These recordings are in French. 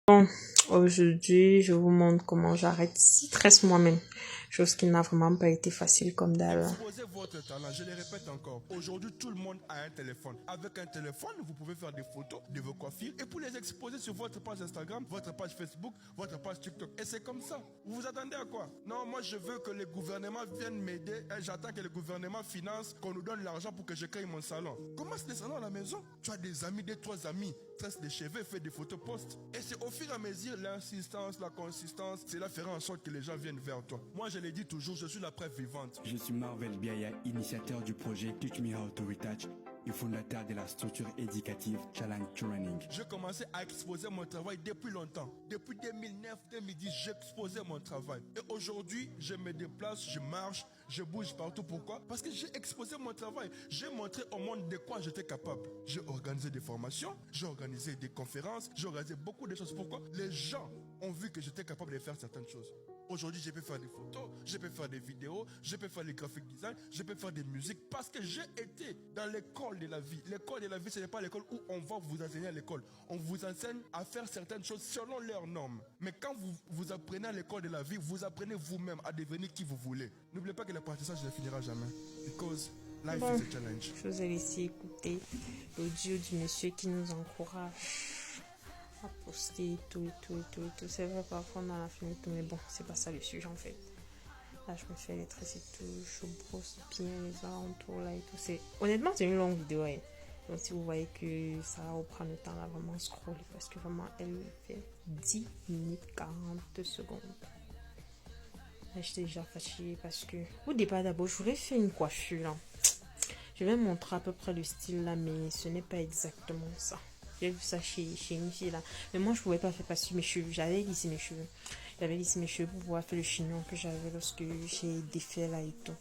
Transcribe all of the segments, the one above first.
Bon, aujourd'hui, je vous montre comment j'arrête 6 tresses moi-même. Chose qui n'a vraiment pas été facile comme d'hab. Exposez votre talent, je le répète encore. Aujourd'hui, tout le monde a un téléphone. Avec un téléphone, vous pouvez faire des photos de vos coiffures et pour les exposer sur votre page Instagram, votre page Facebook, votre page TikTok. Et c'est comme ça. Vous vous attendez à quoi? Non, moi je veux que le gouvernement vienne m'aider et j'attends que le gouvernement finance, qu'on nous donne l'argent pour que je crée mon salon. Commence des salons à la maison. Tu as des amis, des trois amis, tresse les cheveux, fais des photos, poste. Et c'est au fur et à mesure l'insistance, la consistance, cela fera en sorte que les gens viennent vers toi. Moi je l'ai dit toujours, je suis la preuve vivante. Je suis Marvel Biaya, initiateur du projet Teach Me How to Retouch et fondateur de la structure éducative Challenge Training. J'ai commencé à exposer mon travail depuis longtemps. Depuis 2009-2010, j'exposais mon travail. Et aujourd'hui, je me déplace, je marche, je bouge partout. Pourquoi? Parce que j'ai exposé mon travail. J'ai montré au monde de quoi j'étais capable. J'ai organisé des formations, j'ai organisé des conférences, j'ai organisé beaucoup de choses. Pourquoi? Les gens ont vu que j'étais capable de faire certaines choses. Aujourd'hui, je peux faire des photos, je peux faire des vidéos, je peux faire les graphic design, je peux faire des musiques parce que j'ai été dans l'école de la vie. L'école de la vie, ce n'est pas l'école où on va vous enseigner à l'école. On vous enseigne à faire certaines choses selon leurs normes. Mais quand vous apprenez à l'école de la vie, vous apprenez vous-même à devenir qui vous voulez. N'oubliez pas que l'apprentissage ne finira jamais. Because life Bon, is a challenge. je vous ai laissé écouter l'audio du monsieur qui nous encourage à poster tout. C'est vrai, parfois on a la flemme et tout, mais bon, c'est pas ça le sujet en fait. Là, je me fais les tresses et tout, je brosse bien les alentours là et tout. Honnêtement, c'est une longue vidéo. Hein. Donc, si vous voyez que ça va vous prendre le temps là, vraiment scroller parce que vraiment, elle fait 10 minutes 40 secondes. Là, j'étais déjà fatiguée parce que au départ, d'abord, je voulais faire une coiffure là. Je vais montrer à peu près le style là, mais ce n'est pas exactement ça. J'ai vu ça chez une fille là. Mais moi, je pouvais pas faire passer mes cheveux. J'avais lissé mes cheveux. J'avais lissé mes cheveux pour pouvoir faire le chignon que j'avais lorsque j'ai défait là et tout.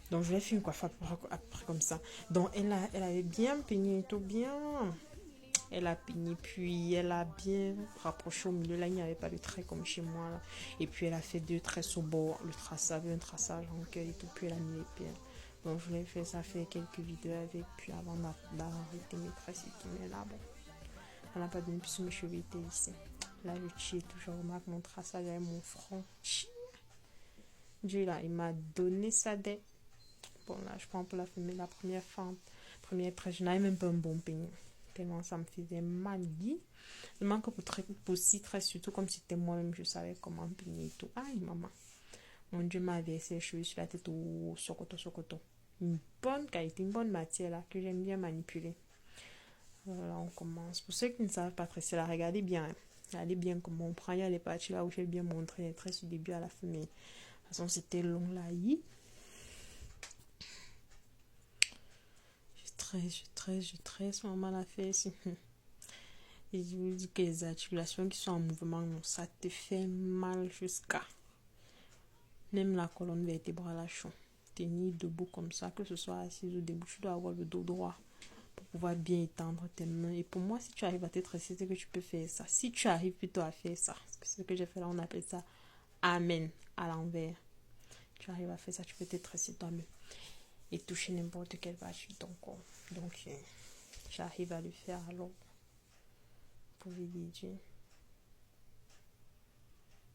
Donc, je vais faire une coiffure après comme ça. Donc, elle avait bien peigné et tout, bien. Elle a peigné, puis elle a bien rapproché au milieu. Là, il n'y avait pas de trait comme chez moi. Là. Et puis, elle a fait 2 traits au bord. Le traçage, un traçage en cœur et tout. Puis, elle a mis les pierres. Donc, je voulais faire ça, faire quelques vidéos avec. Puis, avant d'arrêter mes tresses et tout. Mais là, bon, elle n'a pas donné plus mes cheveux étaient lissés. Là, le chi est toujours remarque mon traçage avec mon front. Dieu, là, il m'a donné ça dès. Bon, là, je prends pour la filmer la première fente. Première tresse. Je n'avais même pas un bon peigne. Tellement ça me faisait mal. Il manque pour 6 tresses, surtout comme c'était moi-même, je savais comment peigner et tout. Aïe, maman. Mon Dieu m'a versé les cheveux sur la tête au sokoto. Une bonne qualité, une bonne matière là, que j'aime bien manipuler. Voilà, on commence. Pour ceux qui ne savent pas tresser là, regardez bien. Hein. Regardez bien comment on prend. Il y a les parties là où j'ai bien montré les tresses du début à la fin. Mais de toute façon, c'était long là. Je tresse, maman l'a fait ici. Et je vous dis que les articulations qui sont en mouvement, ça te fait mal jusqu'à même la colonne vertébrale à chaud. Tenir debout comme ça, que ce soit assis ou debout, tu dois avoir le dos droit pour pouvoir bien étendre tes mains. Et pour moi, si tu arrives à te tresser, c'est que tu peux faire ça. Si tu arrives plutôt à faire ça, c'est ce que j'ai fait là, on appelle ça amen à l'envers. Tu arrives à faire ça, tu peux te tresser toi-même et toucher n'importe quelle partie de ton corps. Donc, j'arrive à le faire alors. Vous pouvez dire.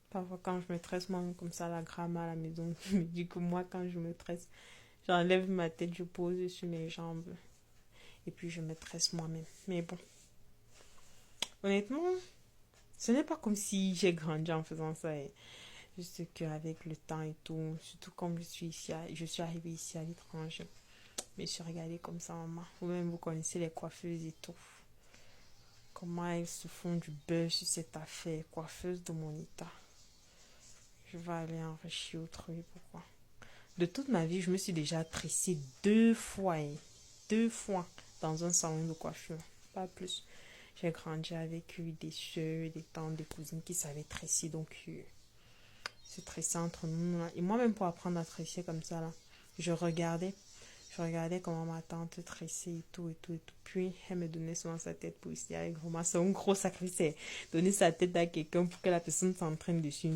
Parfois, quand je me tresse moi comme ça, la gramme à la maison, je me dis que moi, quand je me tresse, j'enlève ma tête, je pose sur mes jambes. Et puis, je me tresse moi-même. Mais bon, honnêtement, ce n'est pas comme si j'ai grandi en faisant ça. Juste qu'avec le temps et tout, surtout comme je suis arrivée ici à l'étranger. Mais je suis regardée comme ça, maman. Vous-même, vous connaissez les coiffeuses et tout. Comment elles se font du beurre sur cette affaire. Coiffeuse de mon état. Je vais aller enrichir autrui. Pourquoi? De toute ma vie, je me suis déjà tressée 2 fois. 2 fois dans un salon de coiffure. Pas plus. J'ai grandi avec des soeurs, des tantes, des cousines qui savaient tresser. Donc, se tresser entre nous. Là. Et moi-même, pour apprendre à tresser comme ça, là, je regardais comment ma tante tressait et tout. Puis, elle me donnait souvent sa tête pour ici. Avec vraiment, c'est un gros sacrifice. Donner sa tête à quelqu'un pour que la personne s'entraîne dessus.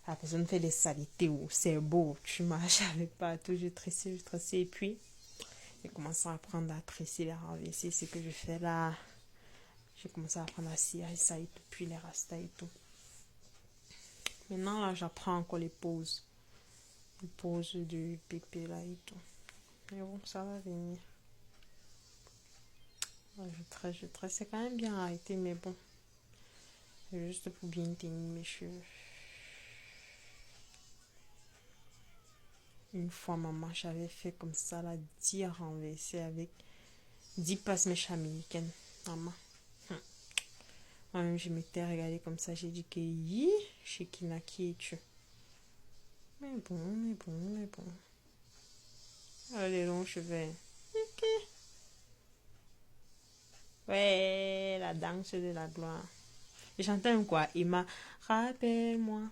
La personne fait des saletés. C'est beau. Tu marches avec partout. Je tressais. Et puis, j'ai commencé à apprendre à tresser, à renverser. Ce que je fais là. J'ai commencé à apprendre à cirer ça et tout, puis les rastas et tout. Maintenant, là, j'apprends encore les poses. Les poses du pépé, là et tout. Mais bon, ça va venir. Ouais, je tresse. C'est quand même bien arrêté, mais bon. C'est juste pour bien tenir mes cheveux. Une fois, maman, j'avais fait comme ça, là, 10 renversés avec 10 passe-mèches américaines. Maman. Moi-même, je m'étais regardée comme ça. J'ai dit que, yi, Shekina, qui es-tu? Mais bon. Alors, les longs cheveux. Ok. Ouais, la danse de la gloire. Et j'entends quoi? Emma, rappelle-moi,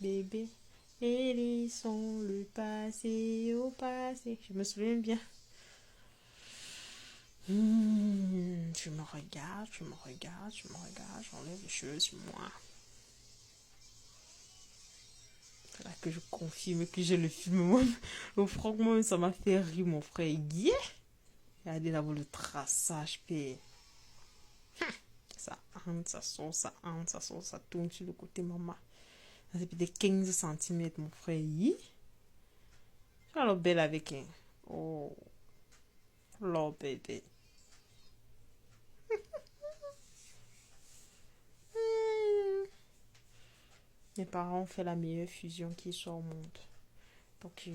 bébé, hérisson, le passé au passé. Je me souviens bien. Je me regarde, j'enlève les cheveux sur moi. C'est là que je confirme que j'ai le film. Moi, le fragment, ça m'a fait rire, mon frère. Yeah! Regardez là-bas le traçage, puis ça entre, ça sort, ça tourne sur le côté, maman. Ça fait peut-être 15 cm, mon frère. Yeah! Je suis alors belle avec un. Oh, love, bébé. Mes parents ont fait la meilleure fusion qui soit au monde. Donc,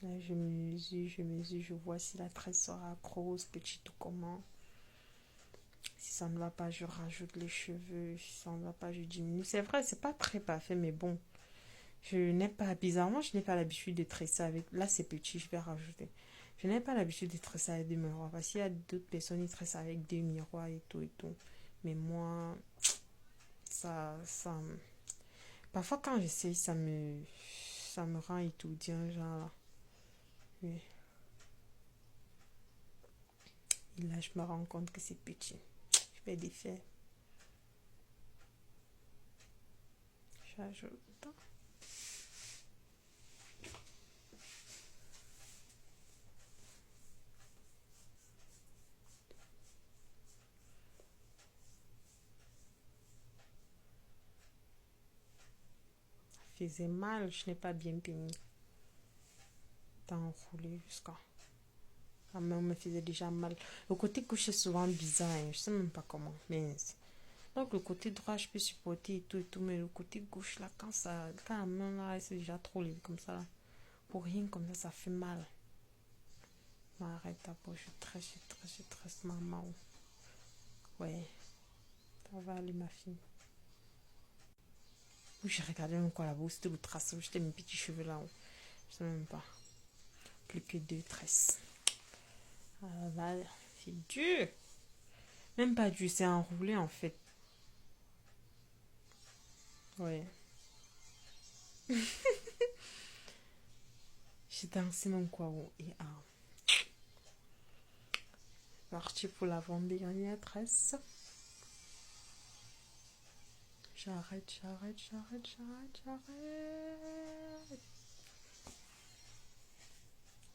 là, je mesure, je vois si la tresse sera grosse, petite ou comment. Si ça ne va pas, je rajoute les cheveux. Si ça ne va pas, je diminue. C'est vrai, c'est pas très parfait, mais bon. Bizarrement, je n'ai pas l'habitude de tresser avec. Là, c'est petit, je vais rajouter. Je n'ai pas l'habitude de tresser avec des miroirs. Parce qu'il y a d'autres personnes qui tressent avec des miroirs et tout et tout. Mais moi, ça. Parfois, quand j'essaye, ça me rend étudiant, genre là. Oui. Et là, je me rends compte que c'est petit. Je vais défaire. J'ajoute. Ça faisait mal, je n'ai pas bien peigné. T'as enroulé jusqu'à. La main me faisait déjà mal. Le côté gauche est souvent bizarre, hein. Je sais même pas comment. Mais donc le côté droit, je peux supporter et tout, mais le côté gauche là, quand la main là, c'est déjà trop libre comme ça là. Pour rien comme ça fait mal. Mais arrête ta peau, je tresse maman. Ouais, ça va aller ma fille. J'ai regardé même quoi là-bas, c'était le trace, j'étais mes petits cheveux là. Je sais même pas. Plus que 2 tresses. Ah là, c'est dur. Même pas dur, c'est enroulé en fait. Ouais. J'ai dansé mon quoi et parti pour l'avant-dernière tresse. J'arrête.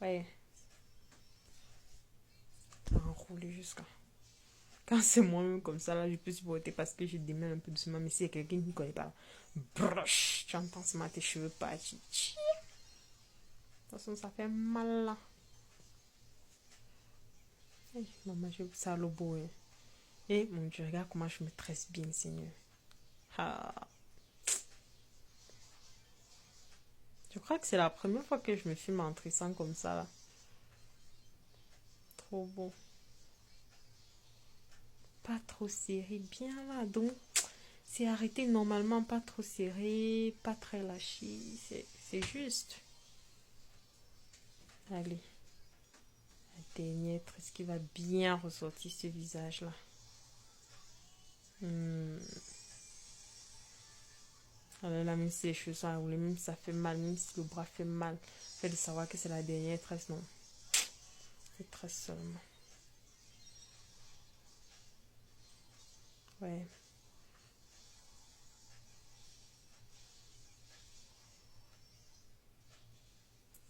Ouais. Ça a enroulé jusqu'à. Quand c'est moi-même comme ça, là, je peux supporter parce que je démêle un peu doucement. Mais si y a quelqu'un qui ne connaît pas, broche, tu entends seulement tes cheveux partir. De toute façon, ça fait mal là. Hey, maman, je ça le beau. Hein. Et mon Dieu, regarde comment je me tresse bien, Seigneur. Ah. Je crois que c'est la première fois que je me filme en tressant comme ça là. Trop beau. Pas trop serré, bien là. Donc, c'est arrêté normalement, pas trop serré, pas très lâché. C'est juste. Allez. La dernière tresse qui va bien ressortir ce visage là. Alors là, même si les cheveux sont enroulés, même si ça fait mal, même si le bras fait mal, fait de savoir que c'est la dernière tresse, non. C'est tresse seulement. Ouais.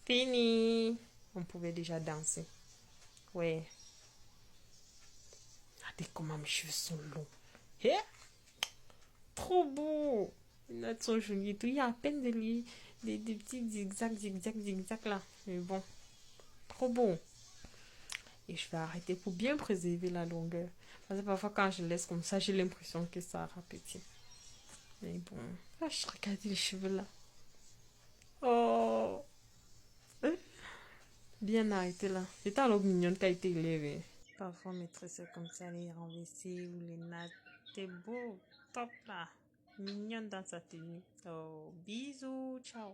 Fini. on pouvait déjà danser. Ouais. Regardez comment mes cheveux sont longs. Yeah. Trop beau. Les notes sont jolies et tout. Il y a à peine des petits zigzags là. Mais bon, trop beau. Et je vais arrêter pour bien préserver la longueur. Parce que parfois quand je laisse comme ça, j'ai l'impression que ça rapetit. Mais bon, là, je regarde les cheveux là. Oh, bien arrêté là. C'est alors mignonne qui a été élevée. Parfois mes tresses comme ça, les renversées ou les nattes. T'es beau, top là. Mignonne dans sa tenue. Oh, bisous, ciao.